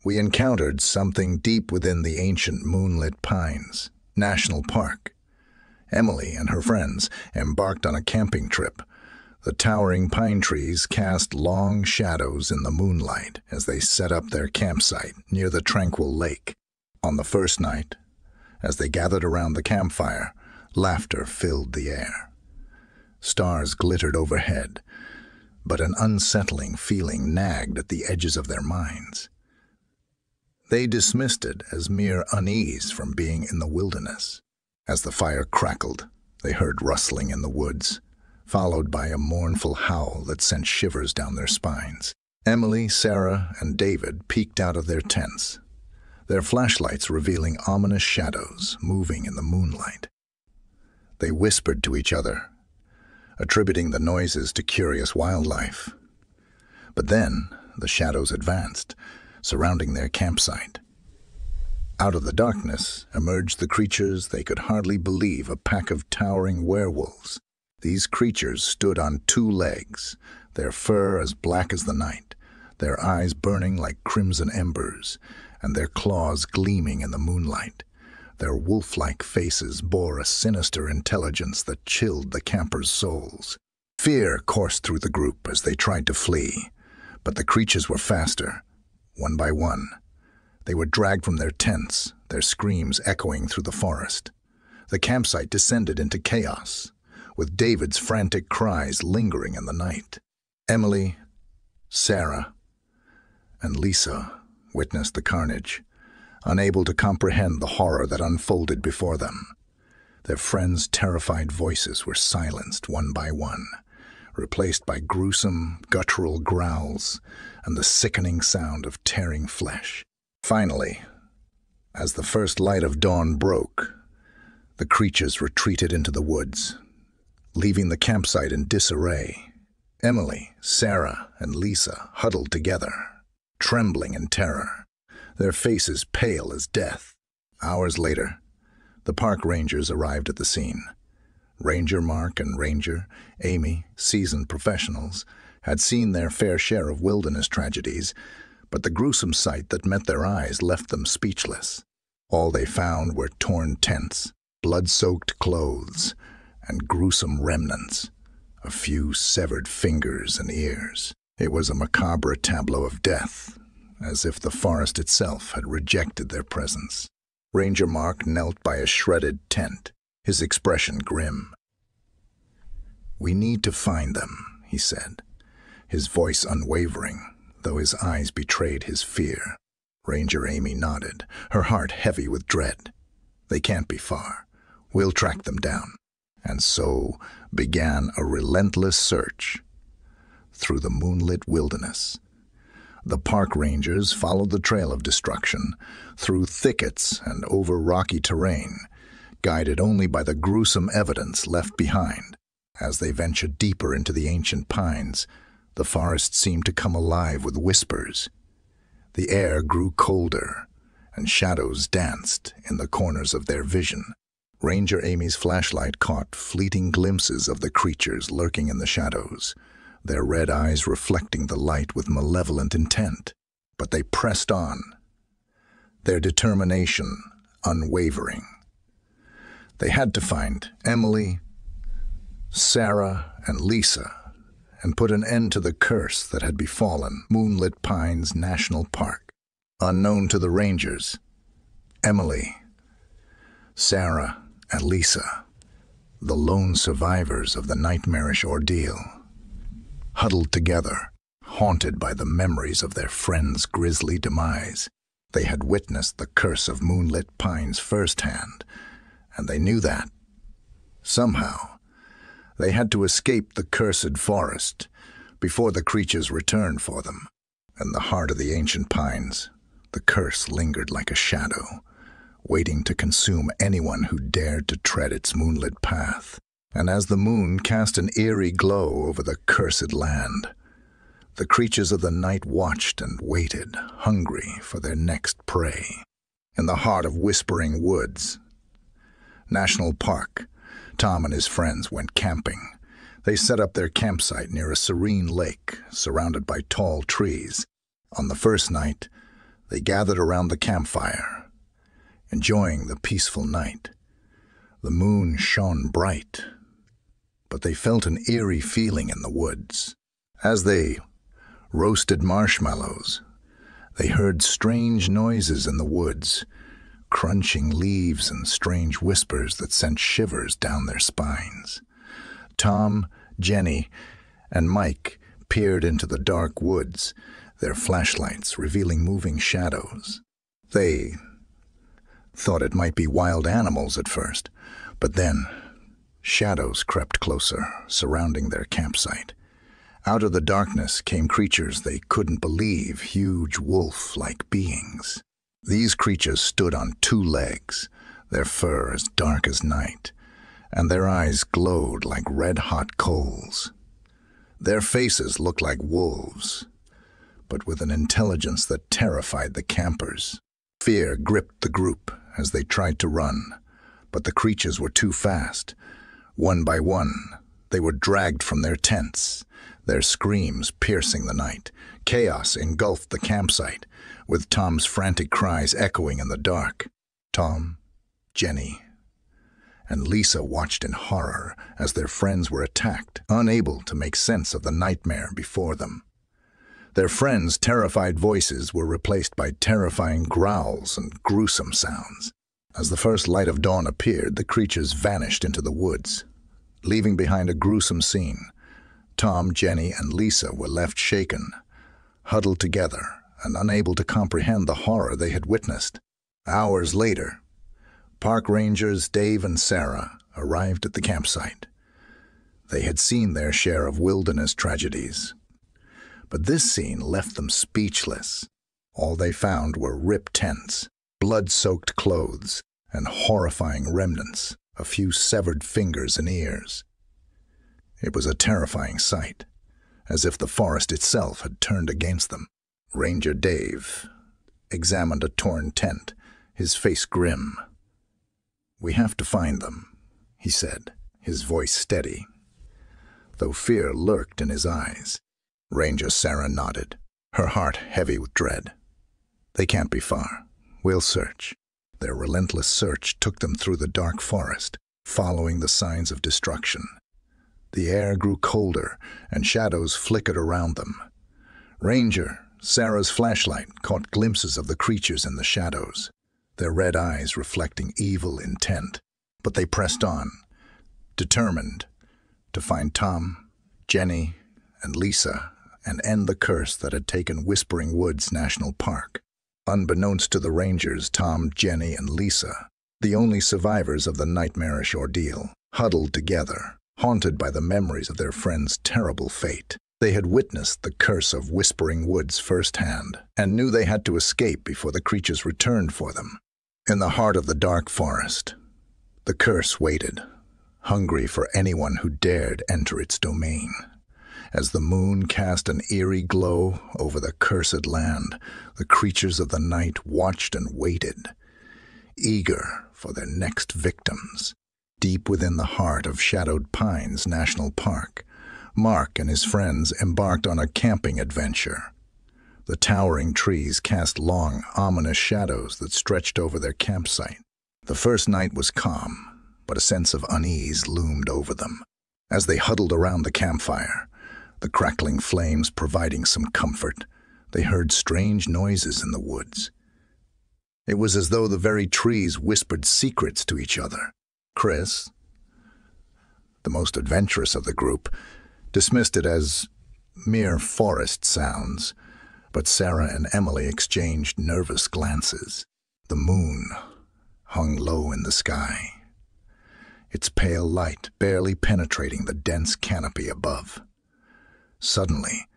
we encountered something deep within the ancient moonlit pines, National Park. Emily and her friends embarked on a camping trip. The towering pine trees cast long shadows in the moonlight as they set up their campsite near the tranquil lake. On the first night, as they gathered around the campfire, laughter filled the air. Stars glittered overhead, but an unsettling feeling nagged at the edges of their minds. They dismissed it as mere unease from being in the wilderness. As the fire crackled, they heard rustling in the woods, followed by a mournful howl that sent shivers down their spines. Emily, Sarah, and David peeked out of their tents, their flashlights revealing ominous shadows moving in the moonlight. They whispered to each other, attributing the noises to curious wildlife. But then the shadows advanced, surrounding their campsite. Out of the darkness emerged the creatures they could hardly believe, a pack of towering werewolves. These creatures stood on two legs, their fur as black as the night, their eyes burning like crimson embers, and their claws gleaming in the moonlight. Their wolf-like faces bore a sinister intelligence that chilled the campers' souls. Fear coursed through the group as they tried to flee, but the creatures were faster. One by one, they were dragged from their tents, their screams echoing through the forest. The campsite descended into chaos, with David's frantic cries lingering in the night. Emily, Sarah, and Lisa witnessed the carnage, unable to comprehend the horror that unfolded before them. Their friends' terrified voices were silenced one by one, replaced by gruesome, guttural growls and the sickening sound of tearing flesh. Finally, as the first light of dawn broke, the creatures retreated into the woods, leaving the campsite in disarray. Emily, Sarah, and Lisa huddled together, trembling in terror, their faces pale as death. Hours later, the park rangers arrived at the scene. Ranger Mark and Ranger Amy, seasoned professionals, had seen their fair share of wilderness tragedies, but the gruesome sight that met their eyes left them speechless. All they found were torn tents, blood-soaked clothes, and gruesome remnants, a few severed fingers and ears. It was a macabre tableau of death, as if the forest itself had rejected their presence. Ranger Mark knelt by a shredded tent, his expression grim. "We need to find them," he said, his voice unwavering, though his eyes betrayed his fear. Ranger Amy nodded, her heart heavy with dread. "They can't be far. We'll track them down." And so began a relentless search through the moonlit wilderness. The park rangers followed the trail of destruction, through thickets and over rocky terrain, guided only by the gruesome evidence left behind. As they ventured deeper into the ancient pines, the forest seemed to come alive with whispers. The air grew colder, and shadows danced in the corners of their vision. Ranger Amy's flashlight caught fleeting glimpses of the creatures lurking in the shadows, their red eyes reflecting the light with malevolent intent. But they pressed on, their determination unwavering. They had to find Emily, Sarah, and Lisa, and put an end to the curse that had befallen Moonlit Pines National Park. Unknown to the rangers, Emily, Sarah, and Lisa, the lone survivors of the nightmarish ordeal, huddled together, haunted by the memories of their friend's grisly demise. They had witnessed the curse of Moonlit Pines firsthand, and they knew that, somehow, they had to escape the cursed forest before the creatures returned for them. In the heart of the ancient pines, the curse lingered like a shadow, waiting to consume anyone who dared to tread its moonlit path. And as the moon cast an eerie glow over the cursed land, the creatures of the night watched and waited, hungry for their next prey. In the heart of Whispering Woods National Park, Tom and his friends went camping. They set up their campsite near a serene lake, surrounded by tall trees. On the first night, They gathered around the campfire, enjoying the peaceful night. The moon shone bright, but they felt an eerie feeling in the woods. As they roasted marshmallows, they heard strange noises in the woods, crunching leaves and strange whispers that sent shivers down their spines. Tom, Jenny, and Mike peered into the dark woods, their flashlights revealing moving shadows. They thought it might be wild animals at first, but then shadows crept closer, surrounding their campsite. Out of the darkness came creatures they couldn't believe, huge wolf-like beings. These creatures stood on two legs, their fur as dark as night, and their eyes glowed like red-hot coals. Their faces looked like wolves, but with an intelligence that terrified the campers. Fear gripped the group as they tried to run, but the creatures were too fast. One by one, they were dragged from their tents, their screams piercing the night. Chaos engulfed the campsite, with Tom's frantic cries echoing in the dark. Tom, Jenny, and Lisa watched in horror as their friends were attacked, unable to make sense of the nightmare before them. Their friends' terrified voices were replaced by terrifying growls and gruesome sounds. As the first light of dawn appeared, the creatures vanished into the woods, leaving behind a gruesome scene. Tom, Jenny, and Lisa were left shaken, huddled together, and unable to comprehend the horror they had witnessed. Hours later, park rangers Dave and Sarah arrived at the campsite. They had seen their share of wilderness tragedies, but this scene left them speechless. All they found were ripped tents, blood-soaked clothes, and horrifying remnants, a few severed fingers and ears. It was a terrifying sight, as if the forest itself had turned against them. Ranger Dave examined a torn tent, his face grim. "We have to find them," he said, his voice steady, though fear lurked in his eyes. Ranger Sarah nodded, her heart heavy with dread. "They can't be far. We'll search." Their relentless search took them through the dark forest, following the signs of destruction. The air grew colder, and shadows flickered around them. Ranger Sarah's flashlight caught glimpses of the creatures in the shadows, their red eyes reflecting evil intent. But they pressed on, determined to find Tom, Jenny, and Lisa and end the curse that had taken Whispering Woods National Park. Unbeknownst to the Rangers, Tom, Jenny, and Lisa, the only survivors of the nightmarish ordeal, huddled together, haunted by the memories of their friend's terrible fate. They had witnessed the curse of Whispering Woods firsthand, and knew they had to escape before the creatures returned for them. In the heart of the dark forest, the curse waited, hungry for anyone who dared enter its domain. As the moon cast an eerie glow over the cursed land, the creatures of the night watched and waited, eager for their next victims. Deep within the heart of Shadowed Pines National Park, Mark and his friends embarked on a camping adventure. The towering trees cast long, ominous shadows that stretched over their campsite. The first night was calm, but a sense of unease loomed over them. As they huddled around the campfire, the crackling flames providing some comfort, they heard strange noises in the woods. It was as though the very trees whispered secrets to each other. Chris, the most adventurous of the group, dismissed it as mere forest sounds, but Sarah and Emily exchanged nervous glances. The moon hung low in the sky, its pale light barely penetrating the dense canopy above. Suddenly,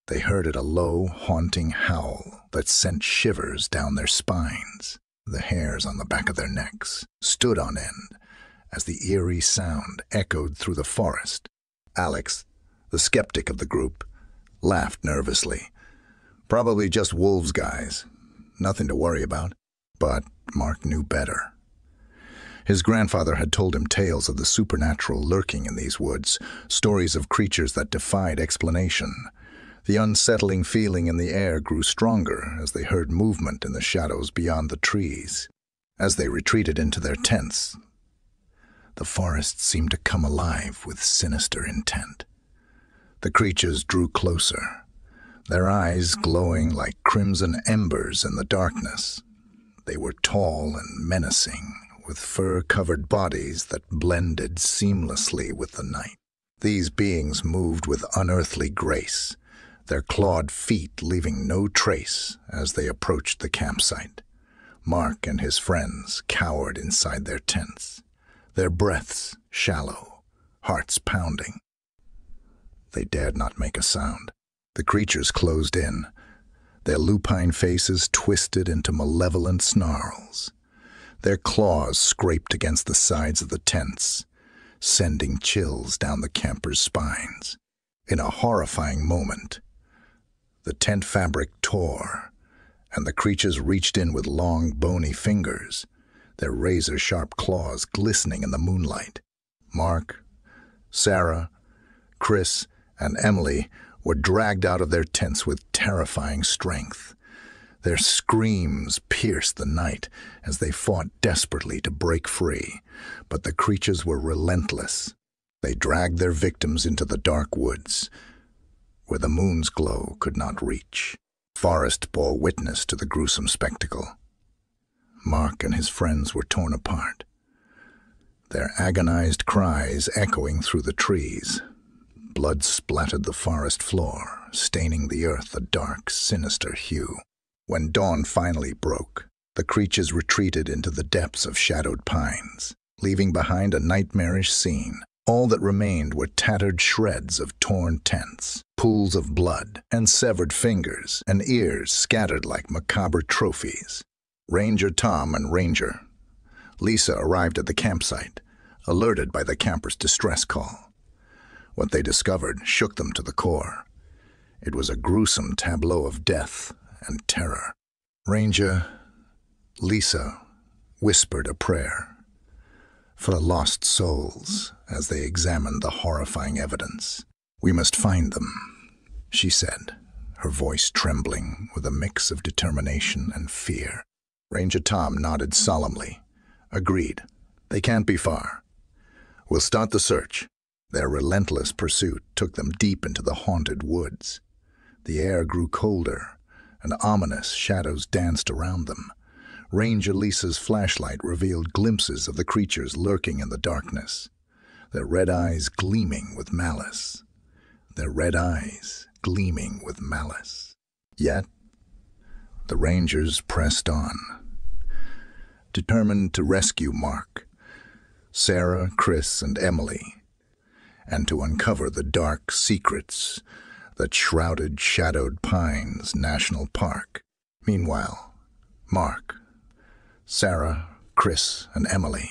they heard it, a low, haunting howl that sent shivers down their spines. The hairs on the back of their necks stood on end as the eerie sound echoed through the forest. Alex, the skeptic of the group, laughed nervously. "Probably just wolves, guys. Nothing to worry about." But Mark knew better. His grandfather had told him tales of the supernatural lurking in these woods, stories of creatures that defied explanation. The unsettling feeling in the air grew stronger as they heard movement in the shadows beyond the trees. As they retreated into their tents, the forest seemed to come alive with sinister intent. The creatures drew closer, their eyes glowing like crimson embers in the darkness. They were tall and menacing, with fur-covered bodies that blended seamlessly with the night. These beings moved with unearthly grace, their clawed feet leaving no trace as they approached the campsite. Mark and his friends cowered inside their tents, their breaths shallow, hearts pounding. They dared not make a sound. The creatures closed in, their lupine faces twisted into malevolent snarls. Their claws scraped against the sides of the tents, sending chills down the campers' spines. In a horrifying moment, the tent fabric tore, and the creatures reached in with long, bony fingers, their razor-sharp claws glistening in the moonlight. Mark, Sarah, Chris, and Emily were dragged out of their tents with terrifying strength. Their screams pierced the night as they fought desperately to break free, but the creatures were relentless. They dragged their victims into the dark woods, where the moon's glow could not reach. Forest bore witness to the gruesome spectacle. Mark and his friends were torn apart, their agonized cries echoing through the trees. Blood splattered the forest floor, staining the earth a dark, sinister hue. When dawn finally broke, the creatures retreated into the depths of shadowed pines, leaving behind a nightmarish scene. All that remained were tattered shreds of torn tents, pools of blood, and severed fingers and ears scattered like macabre trophies. Ranger Tom and Ranger Lisa arrived at the campsite, alerted by the campers' distress call. What they discovered shook them to the core. It was a gruesome tableau of death and terror. Ranger Lisa whispered a prayer for the lost souls as they examined the horrifying evidence. "We must find them," she said, her voice trembling with a mix of determination and fear. Ranger Tom nodded solemnly. "Agreed. They can't be far. We'll start the search." Their relentless pursuit took them deep into the haunted woods. The air grew colder, and ominous shadows danced around them. Ranger Lisa's flashlight revealed glimpses of the creatures lurking in the darkness, their red eyes gleaming with malice. Yet, the Rangers pressed on, determined to rescue Mark, Sarah, Chris, and Emily, and to uncover the dark secrets that shrouded Shadowed Pines National Park. Meanwhile, Mark, Sarah, Chris, and Emily,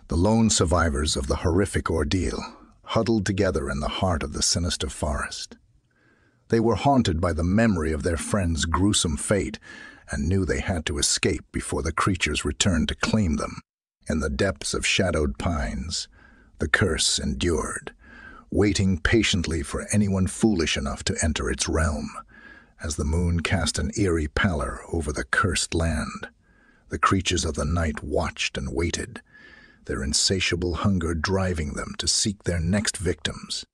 the lone survivors of the horrific ordeal, huddled together in the heart of the sinister forest. They were haunted by the memory of their friend's gruesome fate and knew they had to escape before the creatures returned to claim them. In the depths of Shadowed Pines, the curse endured, waiting patiently for anyone foolish enough to enter its realm. As the moon cast an eerie pallor over the cursed land, the creatures of the night watched and waited, their insatiable hunger driving them to seek their next victims.